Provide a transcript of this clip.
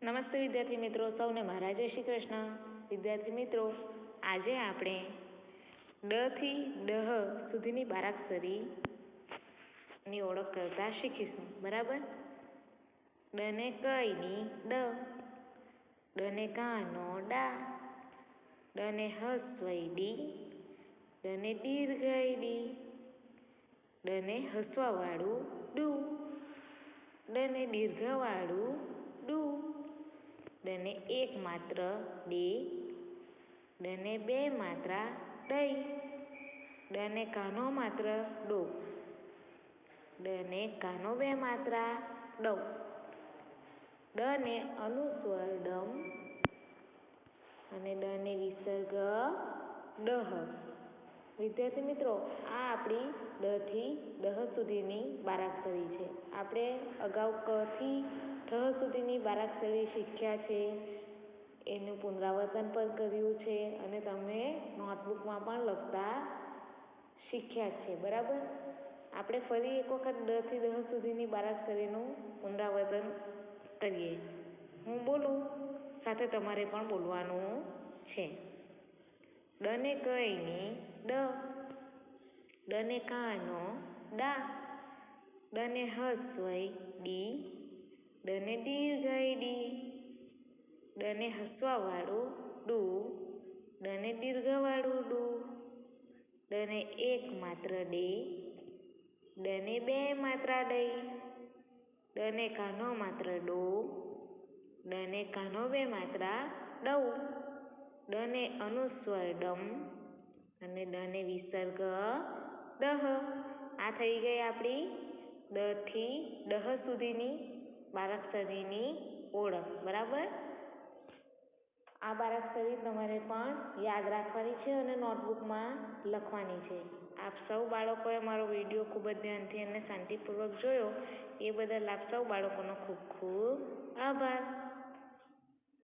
નમસ્તે વિદ્યાર્થી મિત્રો, સૌને મારા જય શ્રી કૃષ્ણ. વિદ્યાર્થી મિત્રો, આજે આપણે ડ થી ડહ સુધીની બારાક્ષરીની ઓળખ કરતા શીખીશું. બરાબર? ડ ને કઈની ડ, ડ ને કાનો ડા, ડ ને હસ્વઈ ડી, ડ ને દીર્ઘઈ ડી, ડ ને હસવાવાળું ડું, ડ ને દીર્ઘવાળું ડું, ડ ને એક માત્ર ડે, ડ ને બે માત્રા ડઈ, ડ ને કાનો માત્ર ડો, ડ ને કાનો બે માત્રા ડવ, ડ ને અનુસ્વર ડમ અને ડ ને વિસર્ગ ડહ. વિદ્યાર્થી મિત્રો, આ આપણી ડ થી ડહ સુધીની બારાક્ષરી છે. આપણે અગાઉ ક થી ઠ સુધીની બારાક્ષરી શીખ્યા છે, એનું પુનરાવર્તન પણ કર્યું છે અને તમે નોટબુકમાં પણ લખતા શીખ્યા છે. બરાબર? આપણે ફરી એક વખત ડ થી ડહ સુધીની બારાક્ષરીનું પુનરાવર્તન કરીએ. હું બોલું સાથે તમારે પણ બોલવાનું છે. ડ ને કઈની ડ, ડ ને કાનો ડા, ડ ને હસ્વઈ ડી, ડ ને દીર્ઘઈ ડી, ડ ને હસવાવાળું ડું, ડ ને દીર્ઘવાળું ડું, ડ ને એક માત્ર ડે, ડ ને બે માત્રા ડઈ, ડ ને કાનો માત્ર ડો, ડ ને કાનો બે માત્રા ડવ, ડ ને અનુસ્વર ડમ અને ડ ને વિસર્ગ ડહ. આ થઈ ગઈ આપણી ડ થી ડહ સુધીની બારાક્ષરીની ઓળખ. બરાબર? આ બારાક્ષરી તમારે પણ યાદ રાખવાની છે અને નોટબુકમાં લખવાની છે. આપ સૌ બાળકોએ મારો વિડીયો ખૂબ જ ધ્યાનથી અને શાંતિપૂર્વક જોયો એ બદલ આપ સૌ બાળકોનો ખૂબ ખૂબ આભાર.